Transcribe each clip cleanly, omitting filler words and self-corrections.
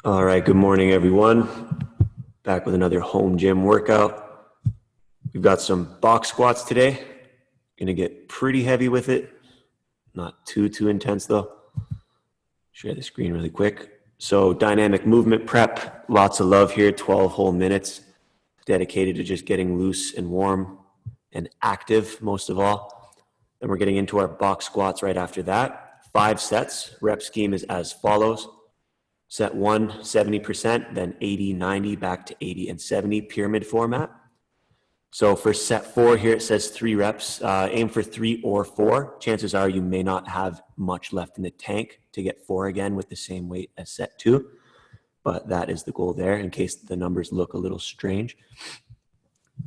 All right, good morning, everyone. Back with another home gym workout. We've got some box squats today. Gonna get pretty heavy with it. Not too intense though. Share the screen really quick. So dynamic movement prep, lots of love here, 12 whole minutes dedicated to just getting loose and warm and active most of all. Then we're getting into our box squats right after that. 5 sets. Rep scheme is as follows. Set 1, 70%, then 80, 90, back to 80 and 70 pyramid format. So for set 4 here, it says 3 reps. Aim for 3 or 4. Chances are you may not have much left in the tank to get 4 again with the same weight as set 2. But that is the goal there in case the numbers look a little strange.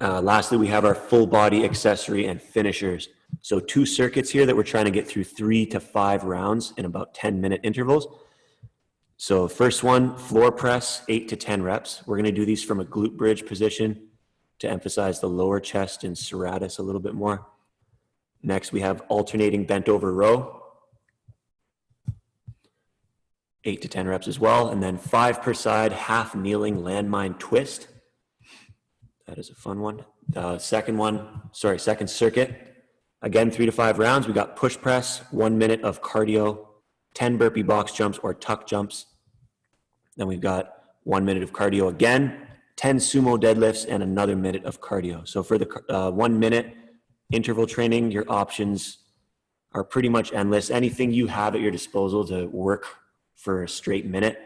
Lastly, we have our full body accessory and finishers. So 2 circuits here that we're trying to get through 3 to 5 rounds in about 10-minute intervals. So first one, floor press, 8 to 10 reps. We're going to do these from a glute bridge position to emphasize the lower chest and serratus a little bit more. Next, we have alternating bent over row, 8 to 10 reps as well. And then 5 per side, half kneeling landmine twist. That is a fun one. Second circuit. Again, 3 to 5 rounds. We got push press, 1 minute of cardio, 10 burpee box jumps or tuck jumps. Then we've got 1 minute of cardio again, 10 sumo deadlifts, and another minute of cardio. So for the 1 minute interval training, your options are pretty much endless. Anything you have at your disposal to work for a straight minute.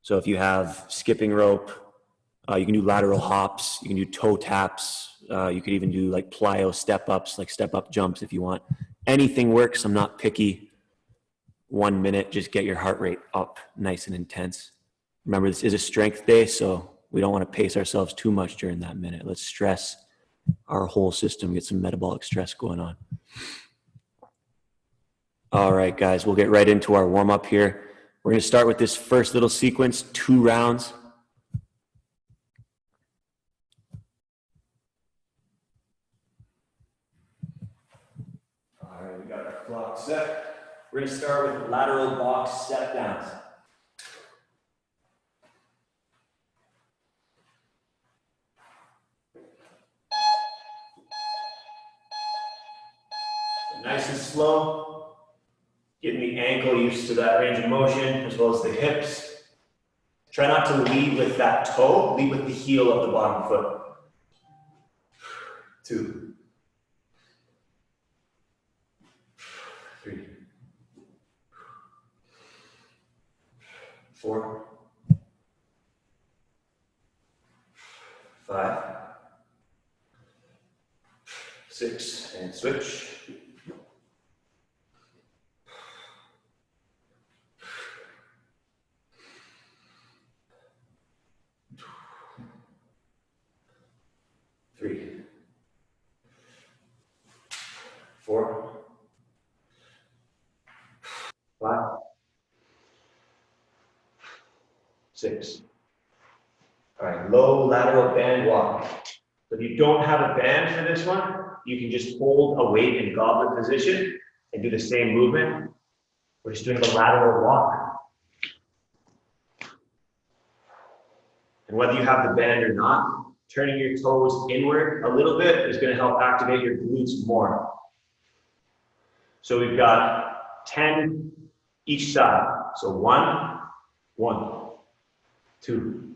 So if you have skipping rope, you can do lateral hops, you can do toe taps, you could even do like plyo step ups, like step up jumps if you want. Anything works. I'm not picky. 1 minute, just get your heart rate up nice and intense. Remember, this is a strength day, so we don't want to pace ourselves too much during that minute. Let's stress our whole system, get some metabolic stress going on. All right, guys, we'll get right into our warm-up here. We're going to start with this first little sequence, 2 rounds. All right, we got our block set. We're going to start with lateral box step downs. Nice and slow, getting the ankle used to that range of motion as well as the hips. Try not to lead with that toe, lead with the heel of the bottom foot. 2, 3, 4, 5, 6, and switch. 3, 4, 5, 6. All right, low lateral band walk. So if you don't have a band for this one, you can just hold a weight in goblet position and do the same movement. We're just doing the lateral walk. And whether you have the band or not, turning your toes inward a little bit is going to help activate your glutes more. So we've got 10 each side. So 1, 2,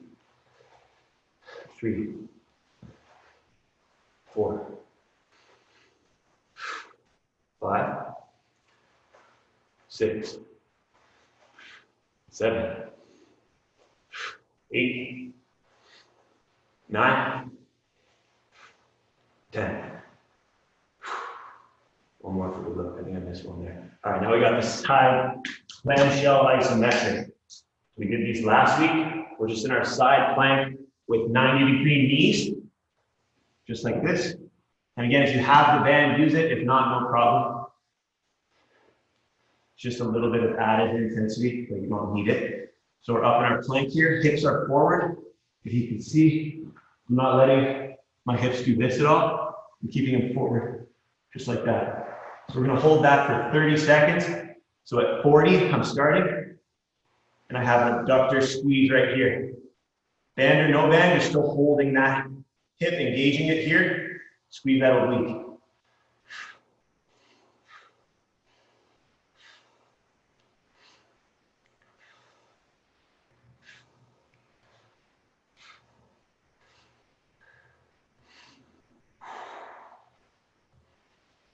3, 4, 5, 6, 7, 8, 9, 10. One more for the look. I think I missed one there. All right, now we got the side clamshell isometric. We did these last week. We're just in our side plank with 90-degree knees, just like this. And again, if you have the band, use it. If not, no problem. Just a little bit of added intensity, but you don't need it. So we're up in our plank here. Hips are forward. If you can see, I'm not letting my hips do this at all. I'm keeping them forward, just like that. So we're going to hold that for 30 seconds. So at 40, I'm starting. and I have an abductor squeeze right here. Band or no band, you're still holding that hip, engaging it here. Squeeze that oblique.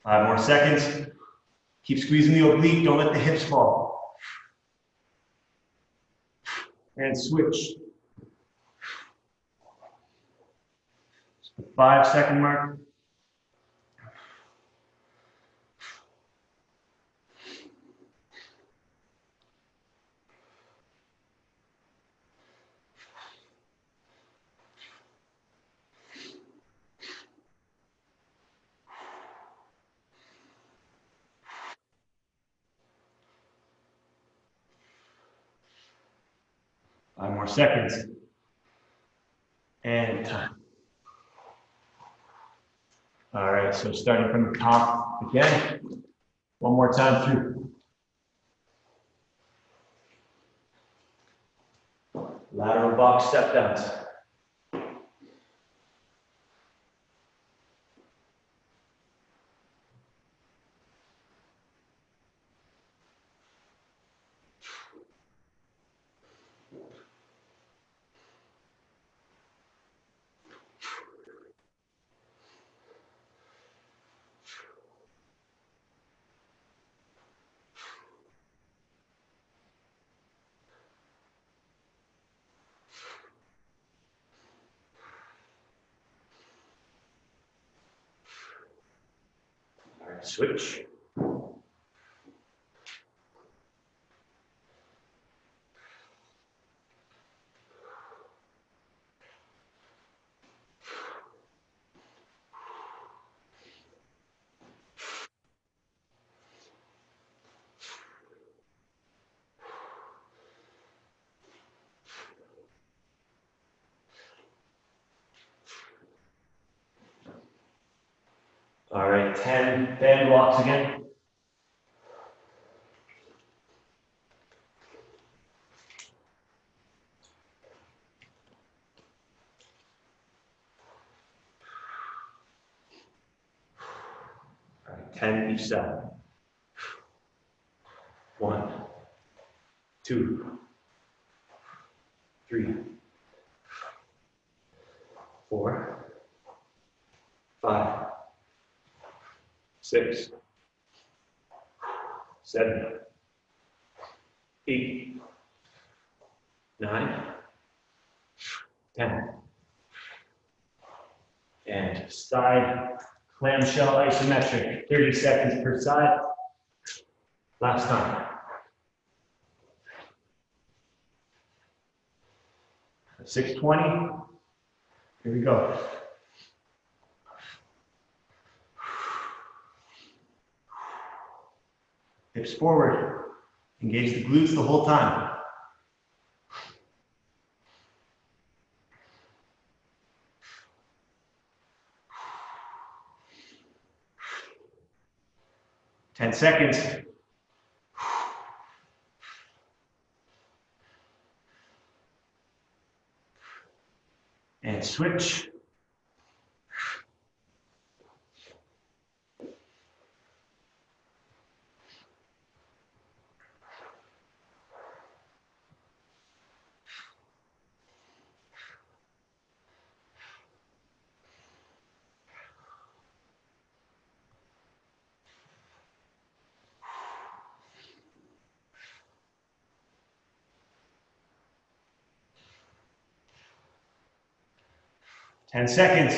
Five more seconds. Keep squeezing the oblique, don't let the hips fall. And switch. The 5-second mark. Five more seconds. And time. All right, so starting from the top again. One more time through. Lateral box step downs. All right, switch. All right, 10 band blocks again. All right, 10 each side. 1, 2, 3, 4, 5, 6, 7, 8, 9, 10. And side clamshell isometric, 30 seconds per side. Last time. 620. Here we go. Hips forward. Engage the glutes the whole time. Ten seconds. And switch. Ten seconds.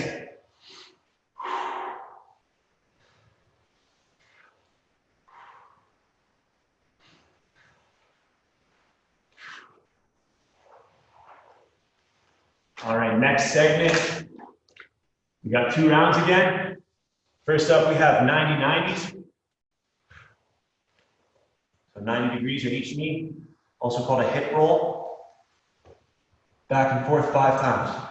All right, next segment. We got 2 rounds again. First up, we have 90-90s. So 90 degrees at each knee, also called a hip roll. Back and forth 5 times.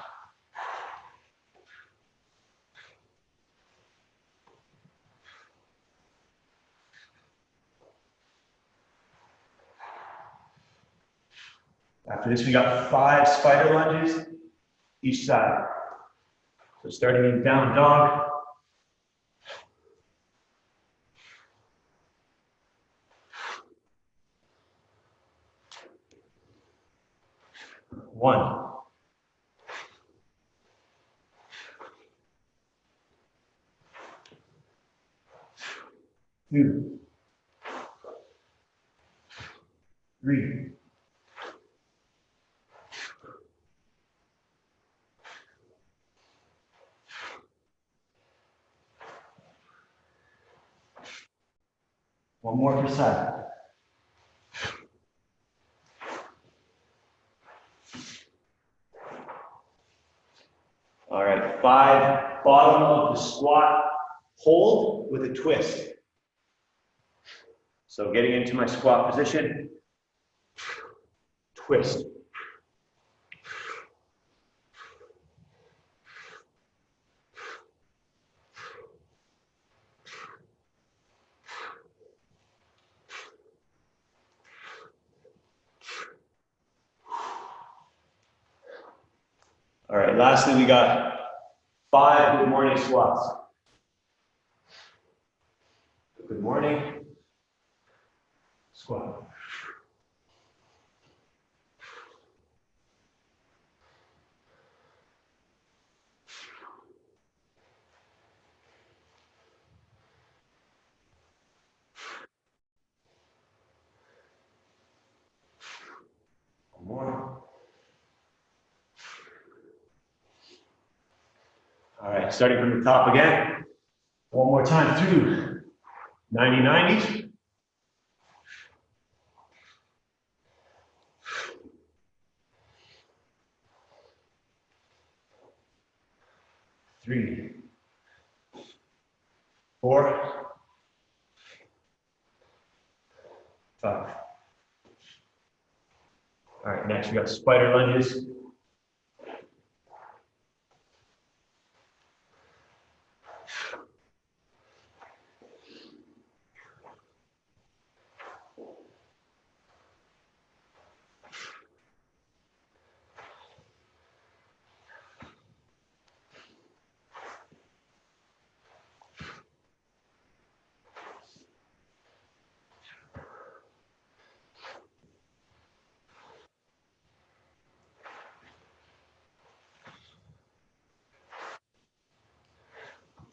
After this, we got 5 spider lunges each side. So starting in down dog. One. Two. 3. 1 more per side. All right, 5, bottom of the squat, hold with a twist. So getting into my squat position, twist. All right, lastly, we got 5 good morning squats. Good morning, squat. One more. All right, starting from the top again. One more time through 90-90s. Three, 4, 5. All right, next we got spider lunges.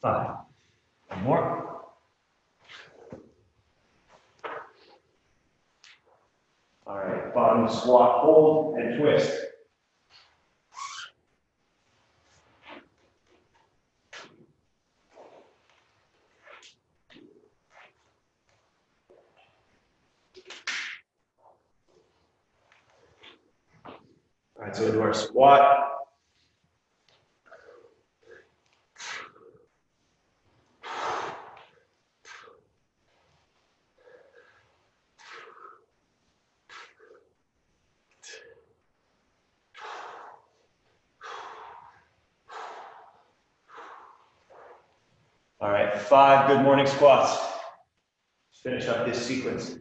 Five. One more. All right, bottom squat, hold, and twist. All right, so into our squat. All right, 5 good morning squats. Let's finish up this sequence.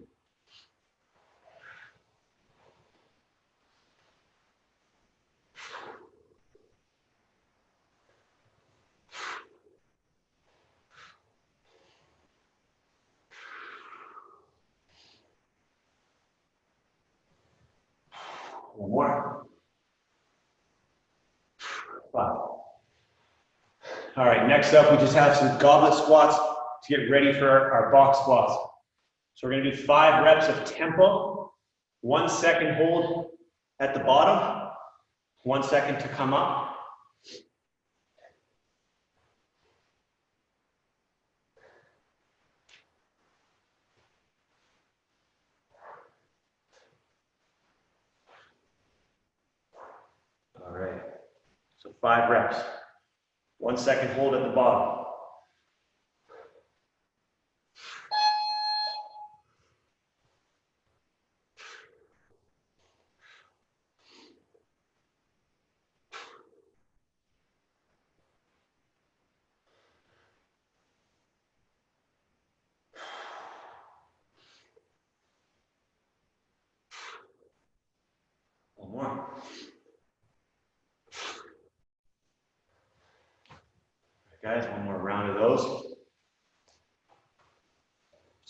One more. 5. All right, next up, we just have some goblet squats to get ready for our box squats. So we're going to do 5 reps of tempo, 1 second hold at the bottom, 1 second to come up. All right, so 5 reps, 1 second hold at the bottom. One more. Guys, one more round of those.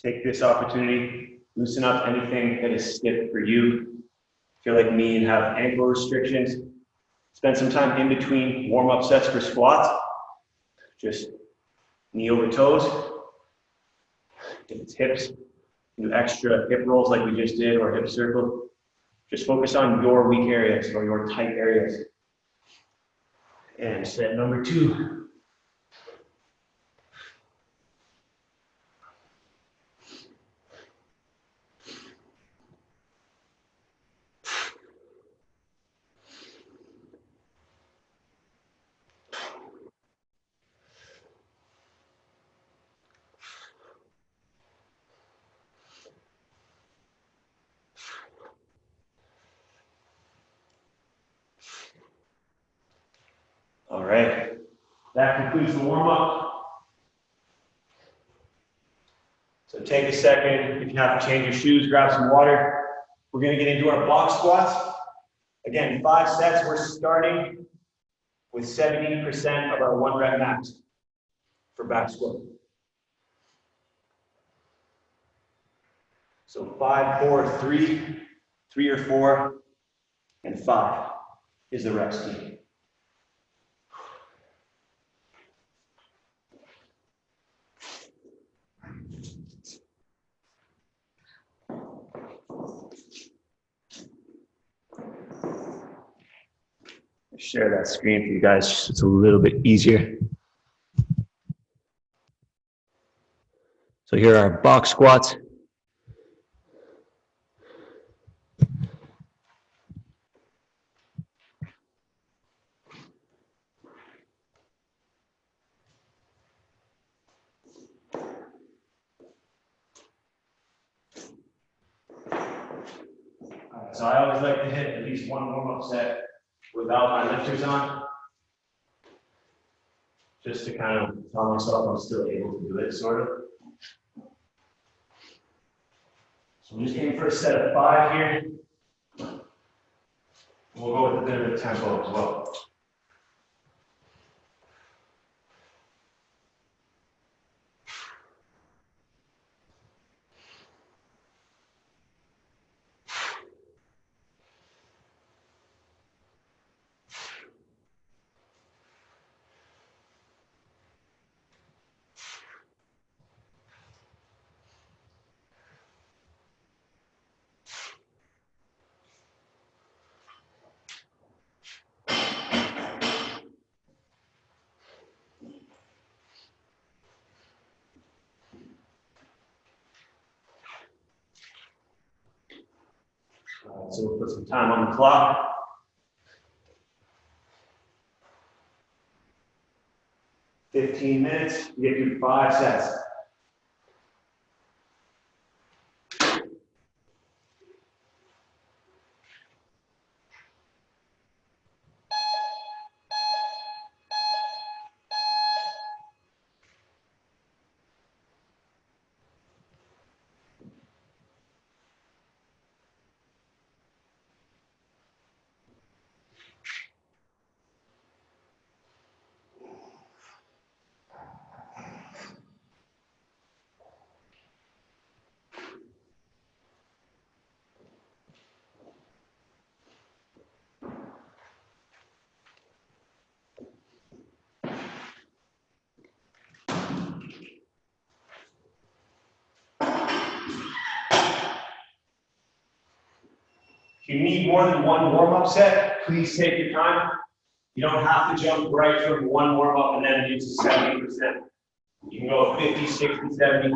Take this opportunity, loosen up anything that is stiff for you. If you're like me and have ankle restrictions, spend some time in between warm-up sets for squats. Just knee over toes. If it's hips, do extra hip rolls like we just did, or hip circles. Just focus on your weak areas or your tight areas. And set number 2. All right, that concludes the warm-up. So take a second, if you have to change your shoes, grab some water. We're gonna get into our box squats. Again, 5 sets, we're starting with 70% of our 1 rep max for back squat. So 5, 4, 3, 3 or 4, and 5 is the rep scheme. Share that screen for you guys, so it's a little bit easier. So here are our box squats. So I always like to hit at least 1 warm-up set without my lifters on, just to kind of tell myself I'm still able to do it, sort of. So I'm just aiming for a set of 5 here. We'll go with a bit of a tempo as well. So we'll put some time on the clock. "15 minutes, you get through 5 sets. If you need more than 1 warm-up set, please take your time. You don't have to jump right from 1 warm-up and then into 70%. You can go 50, 60, 70.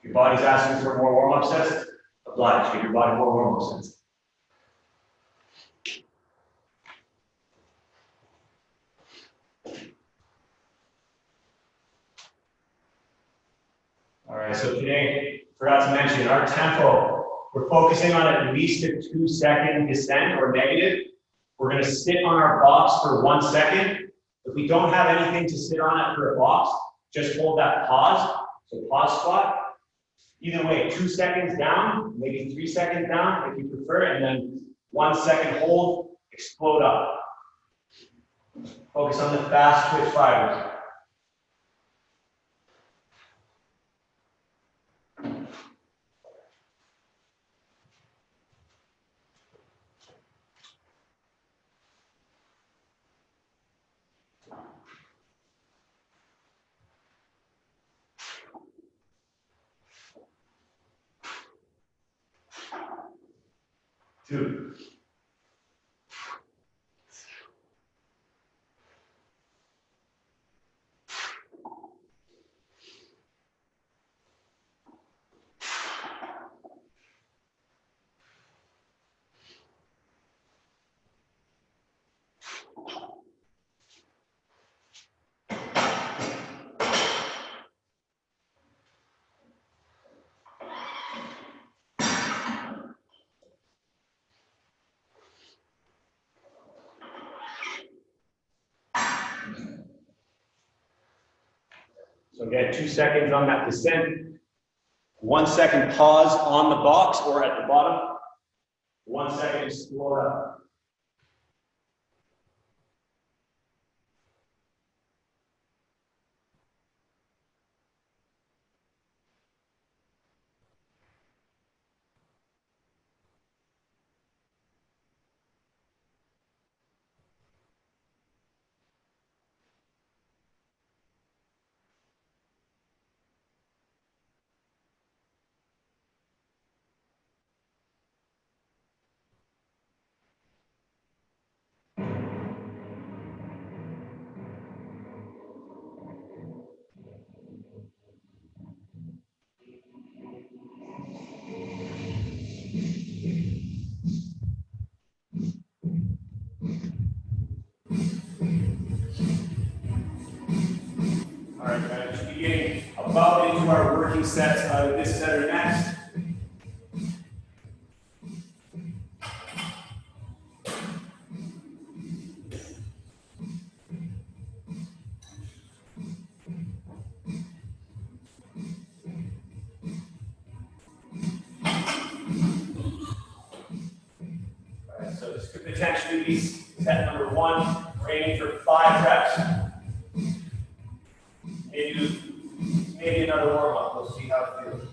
Your body's asking for more warm-up sets, oblige, give your body more warm-up sets. All right, so today, forgot to mention our tempo. We're focusing on at least a 2-second descent or negative. We're gonna sit on our box for 1 second. If we don't have anything to sit on it for a box, just hold that pause. So pause squat. Either way, 2 seconds down, maybe 3 seconds down if you prefer, and then 1 second hold, explode up. Focus on the fast twitch fibers. Two. So again, 2 seconds on that descent. 1 second pause on the box or at the bottom. 1 second explode up. All right, guys, just getting about into our working sets out of this set or next. All right, so this could potentially be set number 1. We're aiming for 5 reps. Maybe another warm up. We'll see how it feels.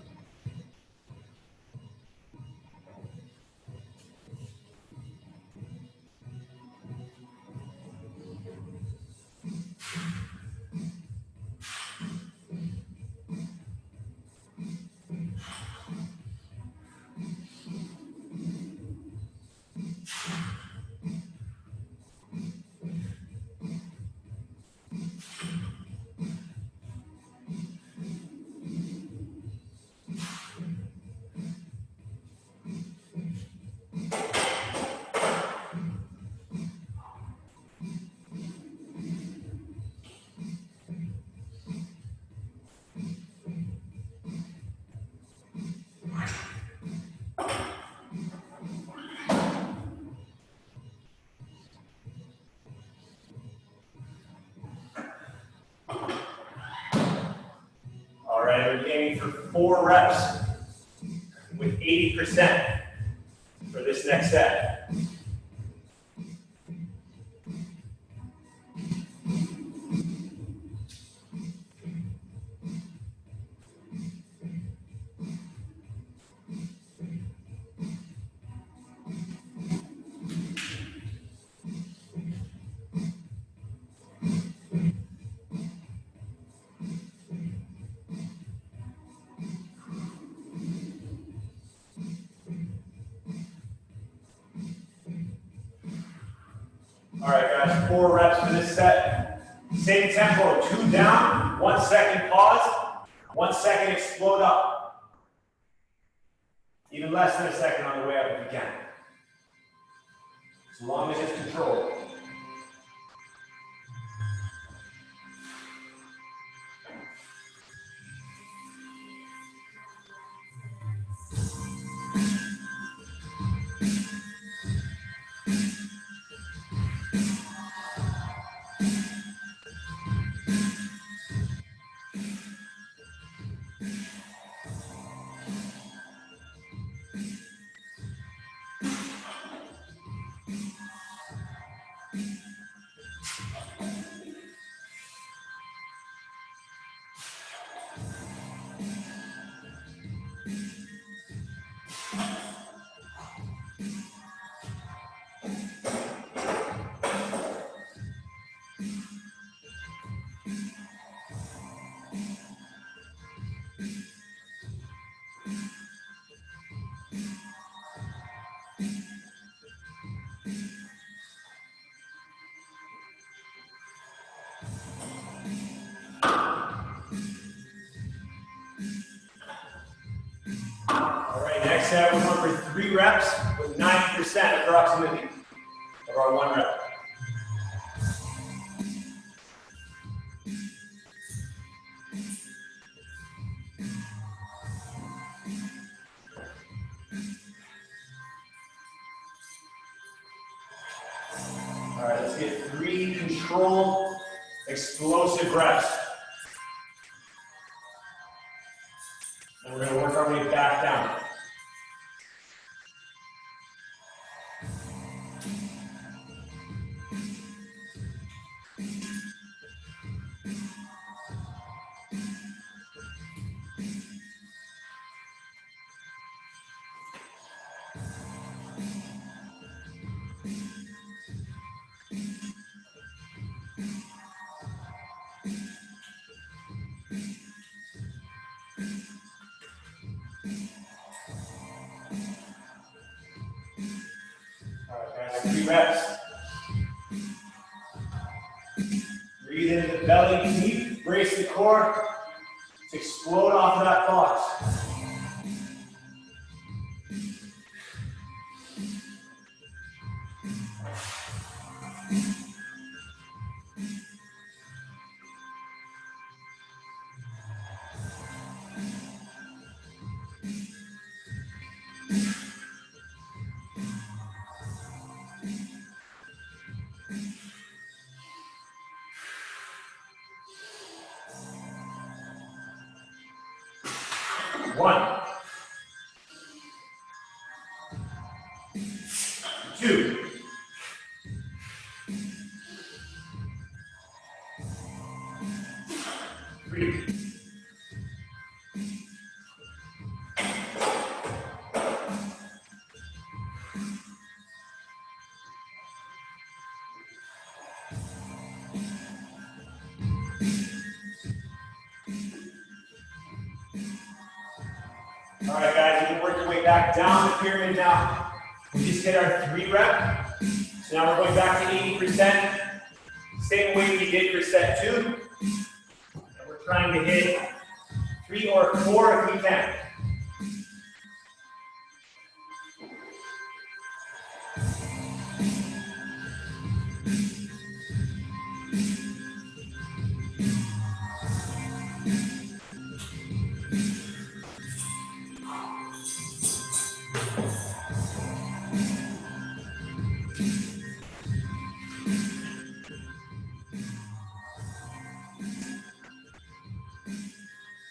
All right, we're aiming for 4 reps with 80% for this next set. All right, guys, 4 reps for this set. Same tempo, 2 down, 1 second pause, 1 second explode up. Even less than a second on the way up if you can. As long as it's controlled. All right, next set, we're going for 3 reps with 90% approximately of our 1 rep. All right, let's get 3 controlled, explosive reps. And we're going to work our way back down. All right, guys, 3 reps. Breathe into the belly deep, brace the core. Let's explode off of that box. One, 2, 3. All right, guys, you can work your way back down the pyramid now. We just hit our 3 rep. So now we're going back to 80%. Same way we did for set 2. And we're trying to hit 3 or 4 if we can.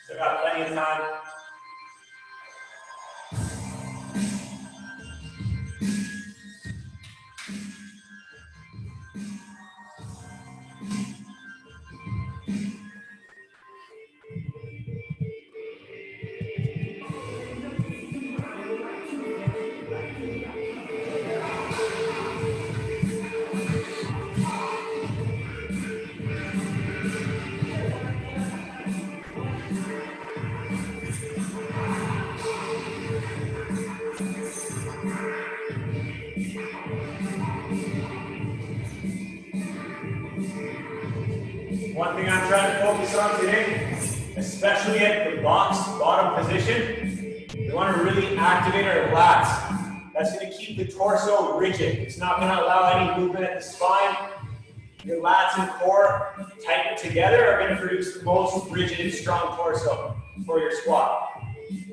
So got plenty of time. One thing I'm trying to focus on today, especially at the box bottom position, we want to really activate our lats. That's going to keep the torso rigid. It's not going to allow any movement at the spine. Your lats and core tightened together are going to produce the most rigid and strong torso for your squat.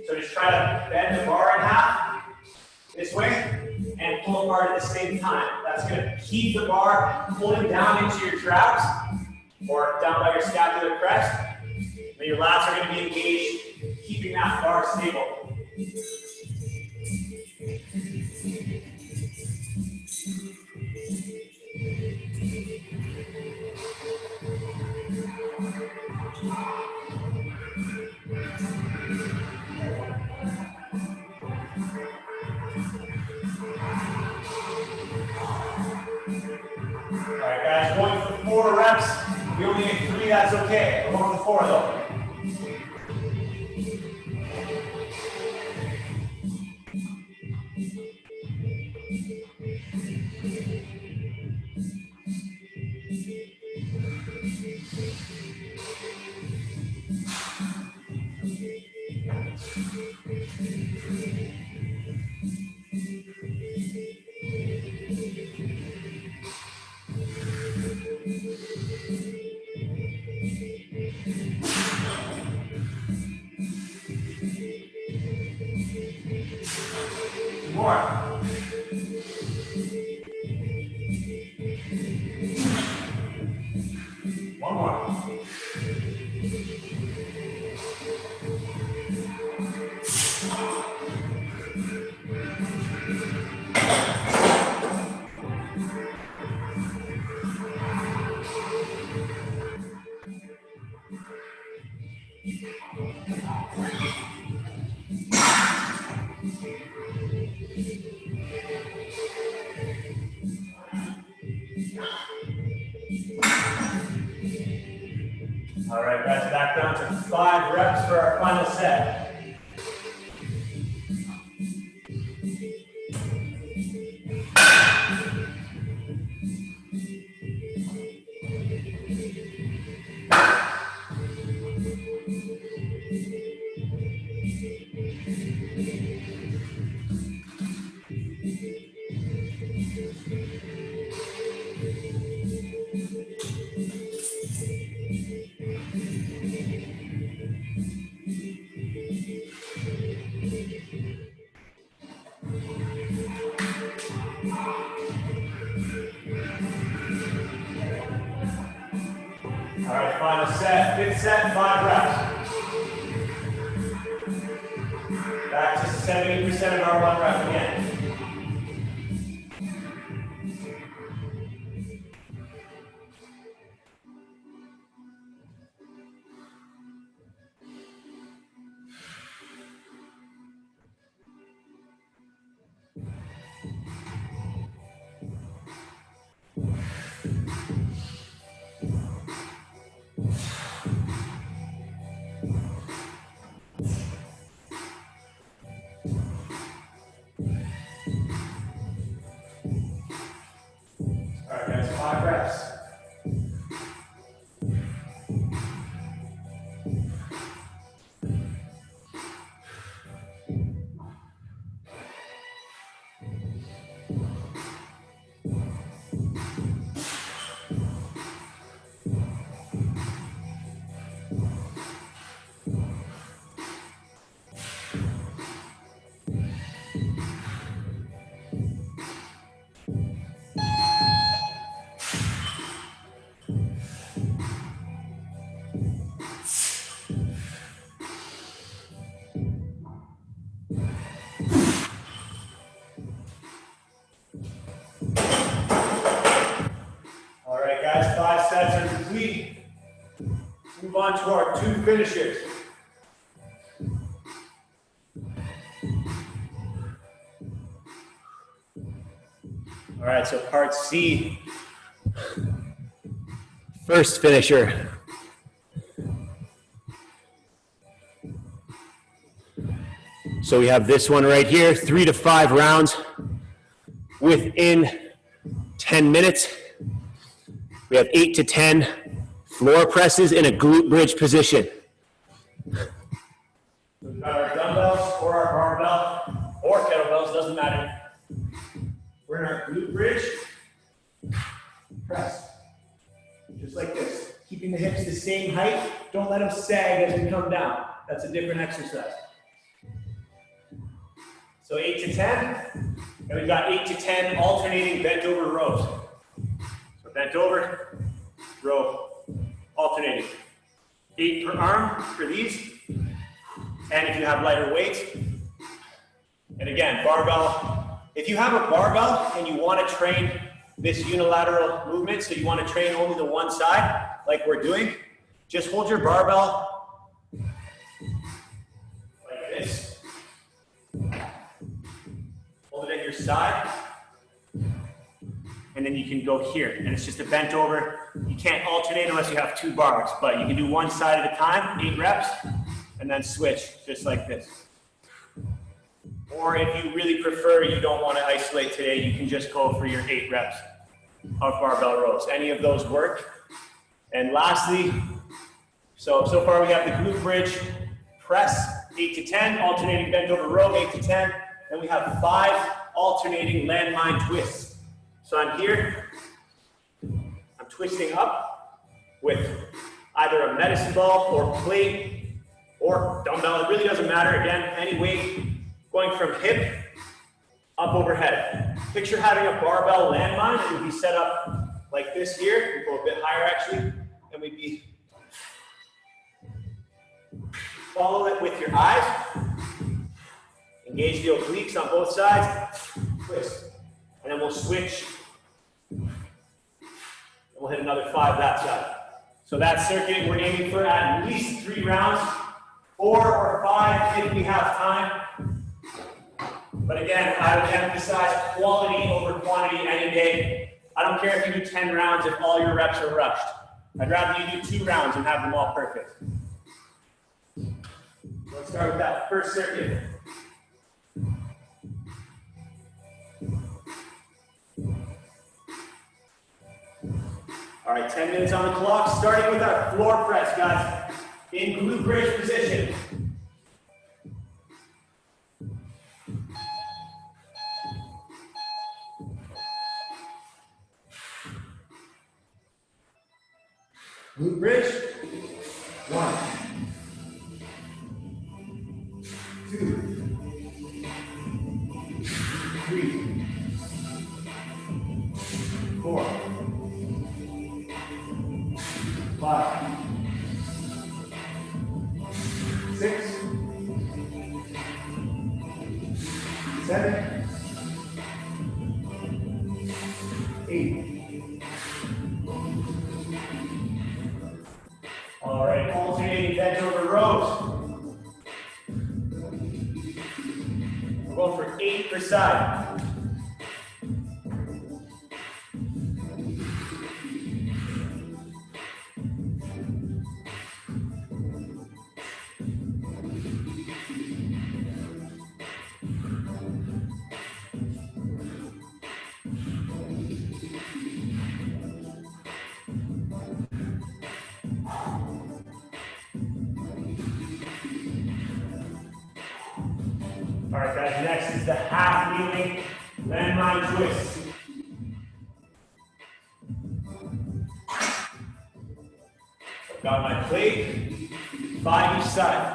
So just try to bend the bar in half this way and pull apart at the same time. That's going to keep the bar pulling down into your traps or down by your scapular crest. And your lats are going to be engaged, keeping that bar stable. All right, guys, going for 4 reps. We only get 3, that's okay. We're going for 4 though. More. One more. All right, guys, back down to 5 reps for our final set. All right, final set, 5th set, 5 reps. Back to 70% of our 1 rep again. All right, guys, 5 reps. All right, guys, 5 sets are complete. Let's move on to our 2 finishers. All right, so part C, first finisher. So we have this one right here, 3 to 5 rounds within 10 minutes. We have 8 to 10 floor presses in a glute bridge position. We've got our dumbbells or our barbell or kettlebells, doesn't matter. We're in our glute bridge, press, just like this. Keeping the hips the same height, don't let them sag as we come down. That's a different exercise. So 8 to 10, and we've got 8 to 10 alternating bent over rows. So bent over, row, alternating. 8 per arm for these, and if you have lighter weights, and again, barbell. If you have a barbell and you want to train this unilateral movement, so you want to train only the one side, like we're doing, just hold your barbell like this. Hold it at your side, and then you can go here, and it's just a bent over. You can't alternate unless you have 2 bars, but you can do one side at a time, 8 reps, and then switch, just like this. Or if you really prefer, you don't want to isolate today, you can just go for your 8 reps of barbell rows. Any of those work. And lastly, so far we have the glute bridge press 8 to 10, alternating bent over row, 8 to 10. Then we have 5 alternating landmine twists. So I'm here, I'm twisting up with either a medicine ball or plate or dumbbell. It really doesn't matter. Again, any weight going from hip up overhead. Picture having a barbell landmine. It would be set up like this here. We go a bit higher actually, and we'd be follow it with your eyes. Engage the obliques on both sides. Twist. And then we'll switch. And we'll hit another 5 that side. So that circuit, we're aiming for at least 3 rounds, 4 or 5 if we have time. But again, I would emphasize quality over quantity any day. I don't care if you do 10 rounds if all your reps are rushed. I'd rather you do 2 rounds and have them all perfect. Let's start with that first circuit. All right, 10 minutes on the clock, starting with our floor press, guys, in glute bridge position. Glute bridge. 1, 2, 3, 4, 5, 6, 7, 8. All right, alternating bent over rows. We're going for 8 per side. All right, guys, next is the half kneeling landmine twist. I've got my plate, 5 each side.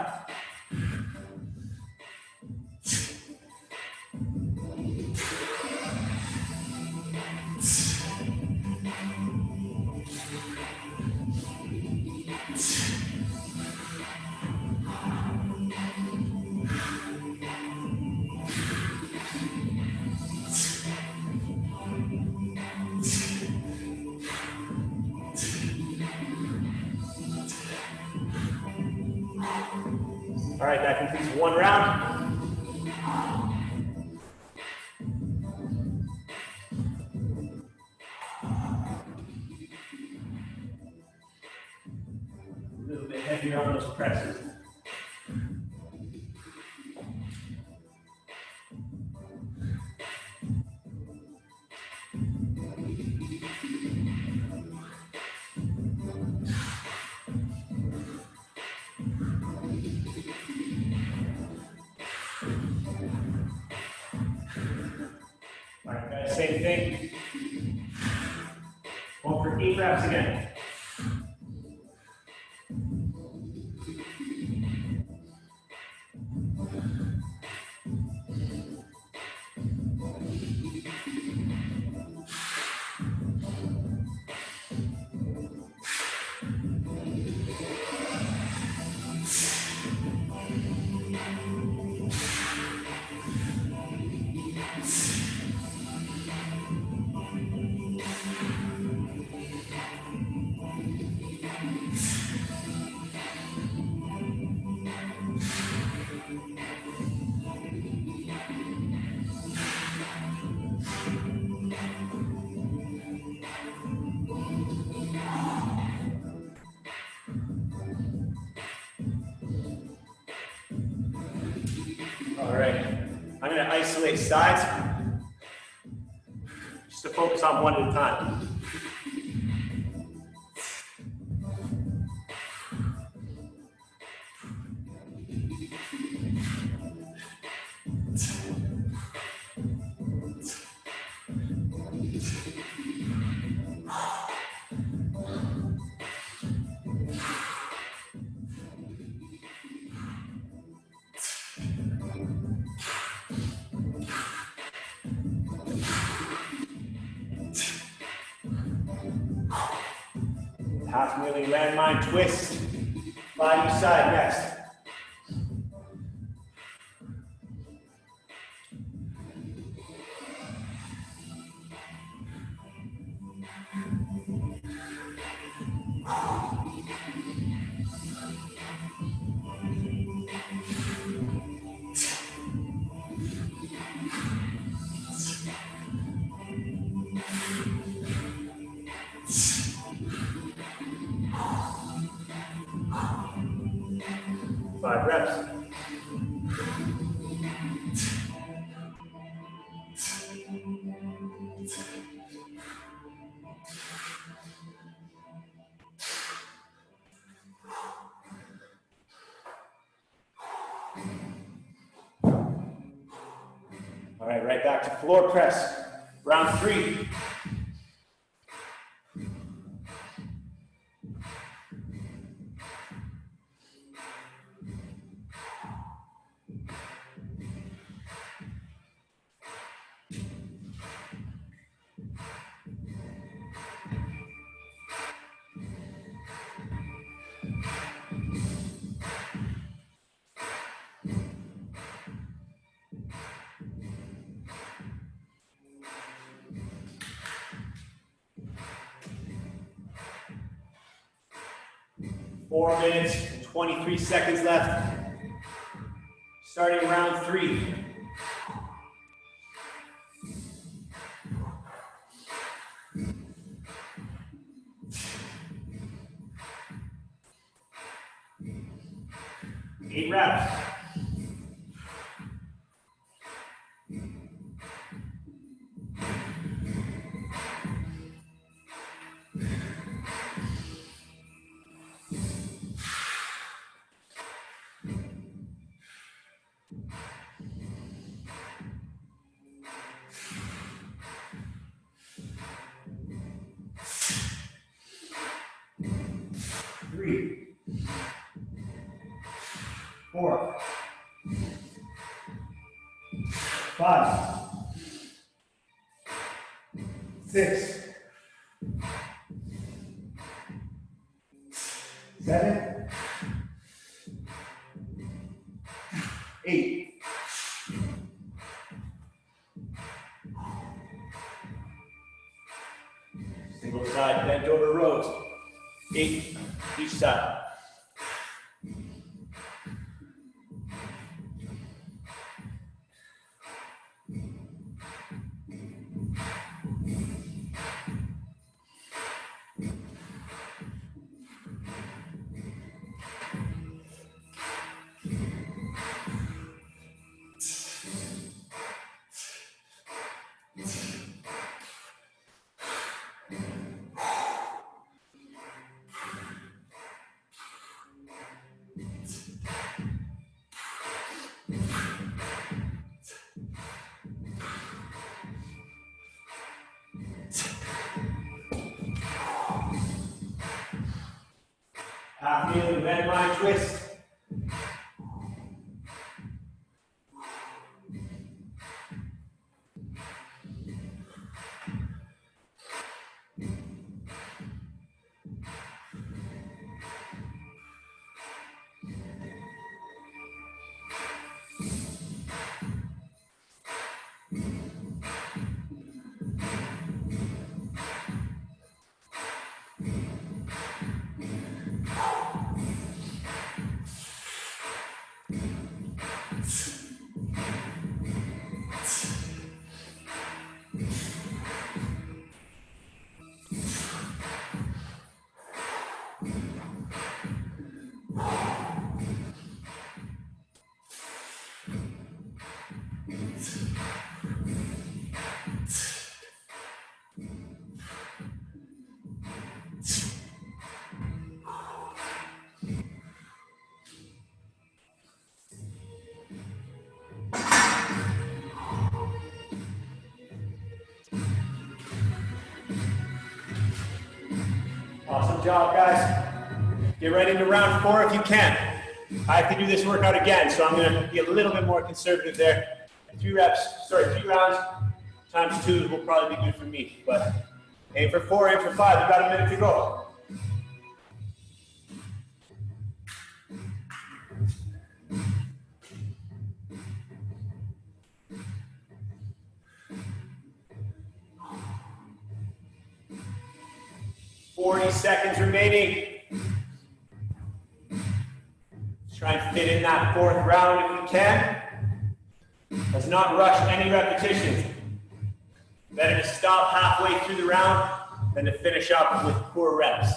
All right, that completes 1 round. A little bit heavier on those presses. All right, guys, same thing. Going for 8 reps again. All right, I'm going to isolate sides just to focus on one at a time. Half kneeling landmine twist. 5 each side next. Five reps. All right, right back to floor press. Round 3. Four minutes, 23 seconds left. Starting round 3. Eight reps. Three, 4, 5, 6, 7, 8. Single side bent over rows. 8 each side. Half kneeling, landmine twist. Awesome job, guys. Get ready to round 4 if you can. I have to do this workout again, so I'm going to be a little bit more conservative there. 3 rounds times 2 will probably be good for me. But aim for 4, aim for 5. You've got a minute to go. 40 seconds remaining. Let's try and fit in that fourth round if we can. Let's not rush any repetitions. Better to stop halfway through the round than to finish up with poor reps.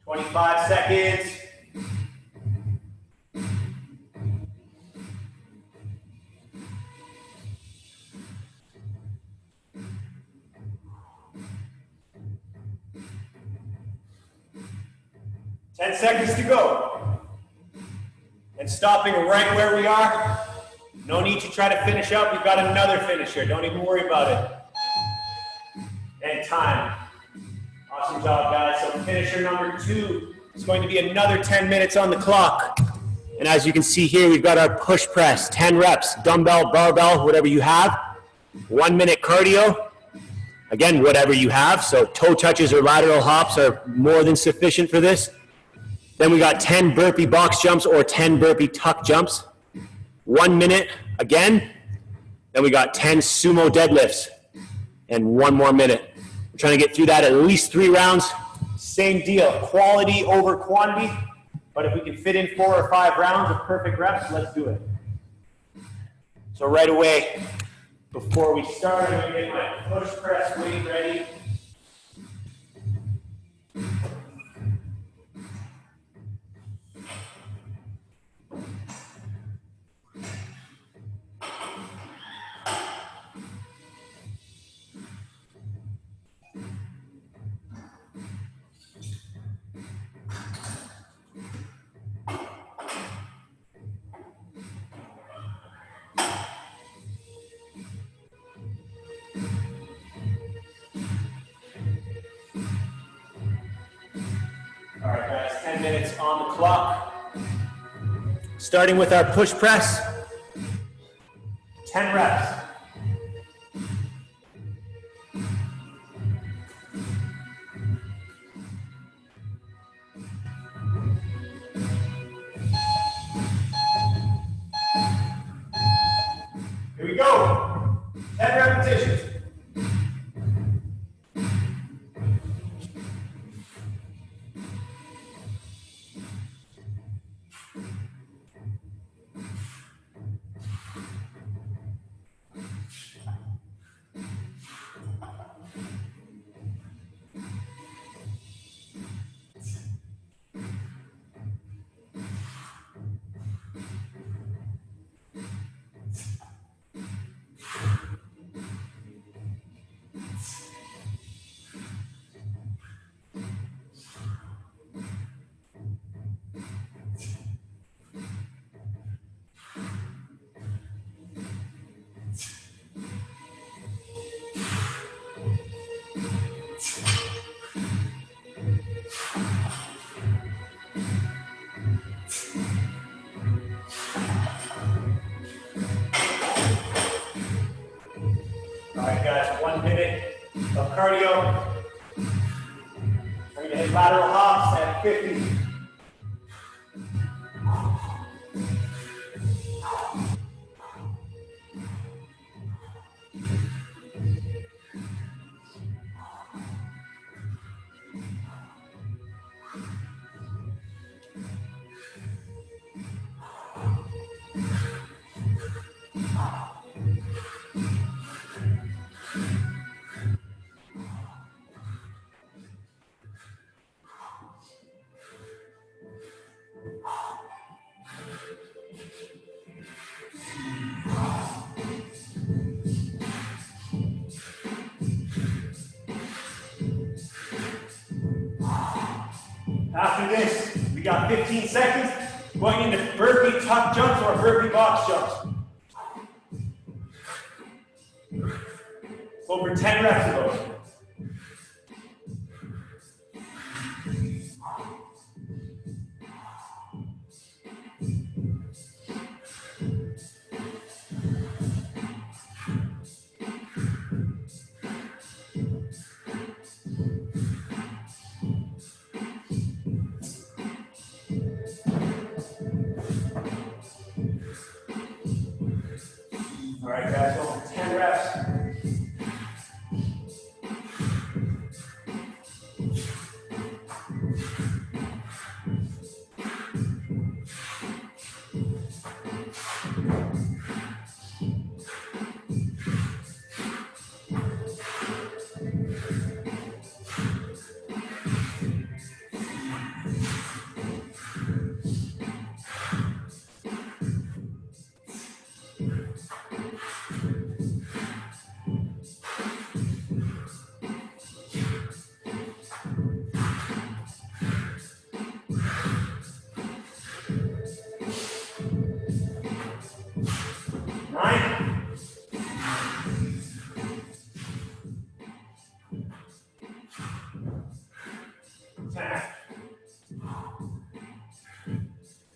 25 seconds. Ten seconds to go. And stopping right where we are. No need to try to finish up. We've got another finisher. Don't even worry about it. And time. Awesome job, guys. So finisher number 2 is going to be another 10 minutes on the clock. And as you can see here, we've got our push press, 10 reps, dumbbell, barbell, whatever you have. 1 minute cardio. Again, whatever you have. So toe touches or lateral hops are more than sufficient for this. Then we got 10 burpee box jumps or 10 burpee tuck jumps. 1 minute again. Then we got 10 sumo deadlifts and 1 more minute. We're trying to get through that at least 3 rounds. Same deal, quality over quantity. But if we can fit in 4 or 5 rounds of perfect reps, let's do it. So right away, before we start, I'm gonna get my push press weight ready. All right, guys, 10 minutes on the clock. Starting with our push press, 10 reps. Here we go, 10 repetitions. Guys, 1 minute of cardio. We're going to hit lateral hops at 50. After this, we got 15 seconds going into burpee tuck jumps or burpee box jumps. Go for 10 reps of those. All right, guys, go for 10 reps.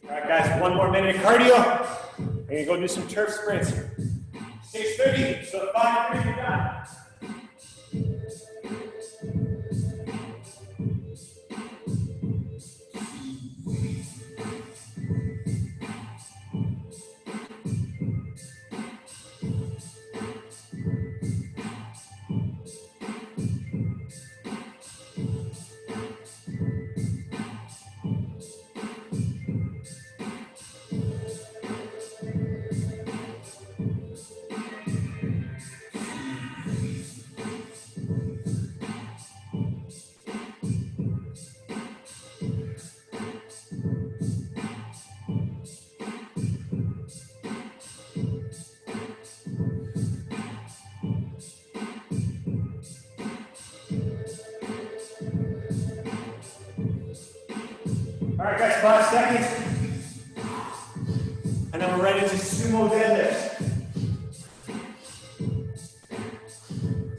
All right, guys, 1 more minute of cardio. We're gonna go do some turf sprints. 6:30, so 5:30, you're done. All right, guys, 5 seconds. And then we're ready to sumo deadlifts.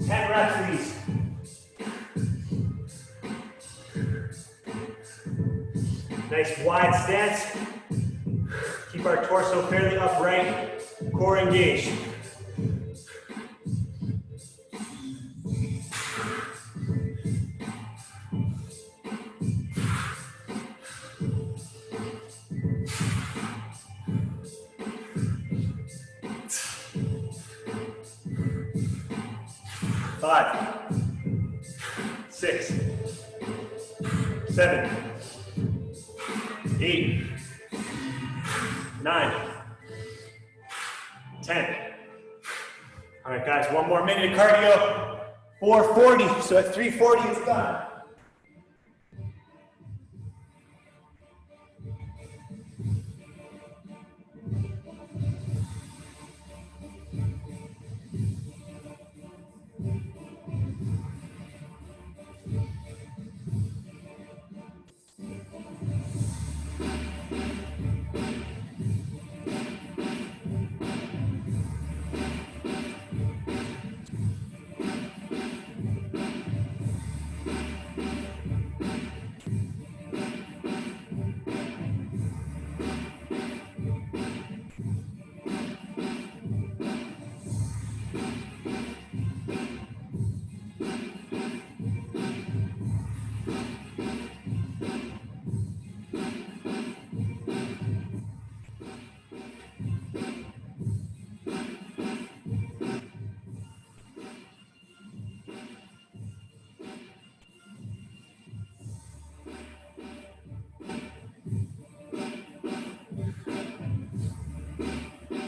10 reps of these. Nice wide stance. Keep our torso fairly upright, core engaged. Five, 6, 7, 8, 9, 10. All right, guys, 1 more minute of cardio. 4:40, so at 3:40 it's done.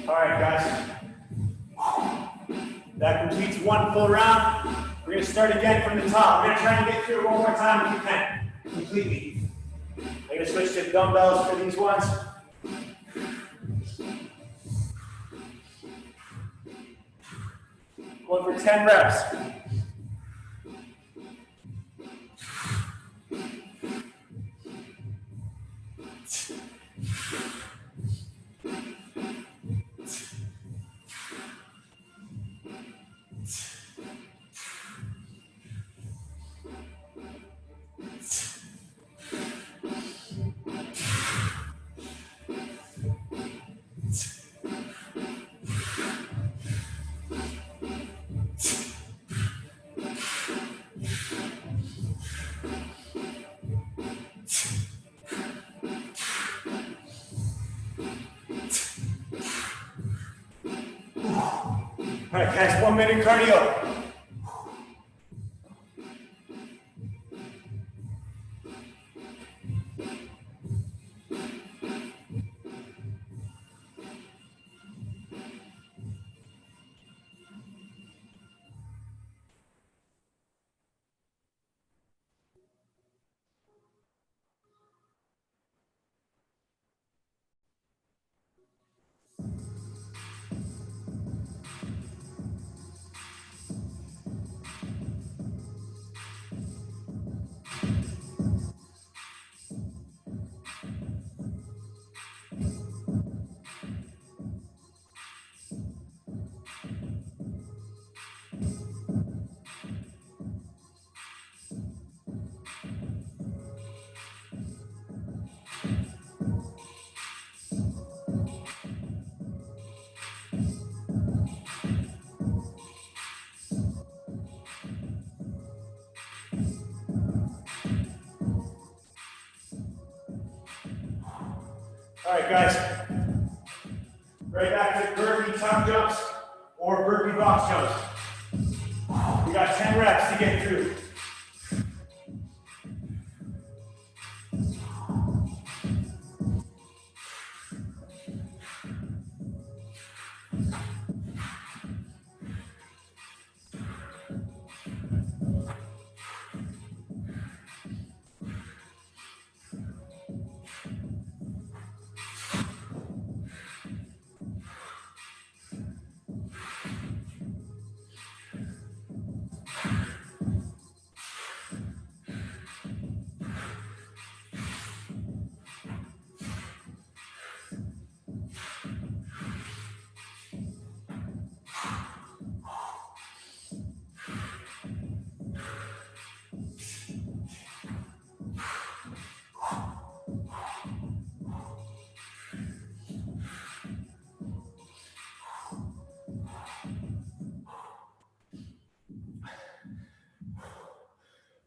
All right, guys. That completes 1 full round. We're gonna start again from the top. We're gonna try and get through it 1 more time if you can, completely. I'm gonna switch to dumbbells for these ones. Going for 10 reps. All right, guys, 1 minute cardio. All right, guys. Right back to burpee tuck jumps or burpee box jumps. We got 10 reps to get through.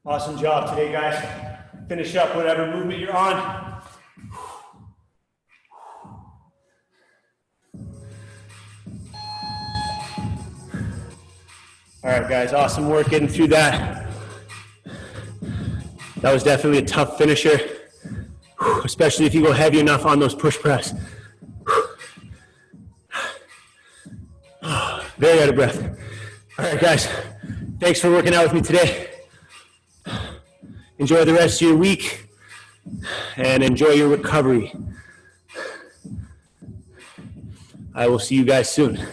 Awesome job today, guys. Finish up whatever movement you're on. All right, guys, awesome work getting through that. That was definitely a tough finisher, especially if you go heavy enough on those push press. Very out of breath. All right, guys, thanks for working out with me today. Enjoy the rest of your week and enjoy your recovery. I will see you guys soon.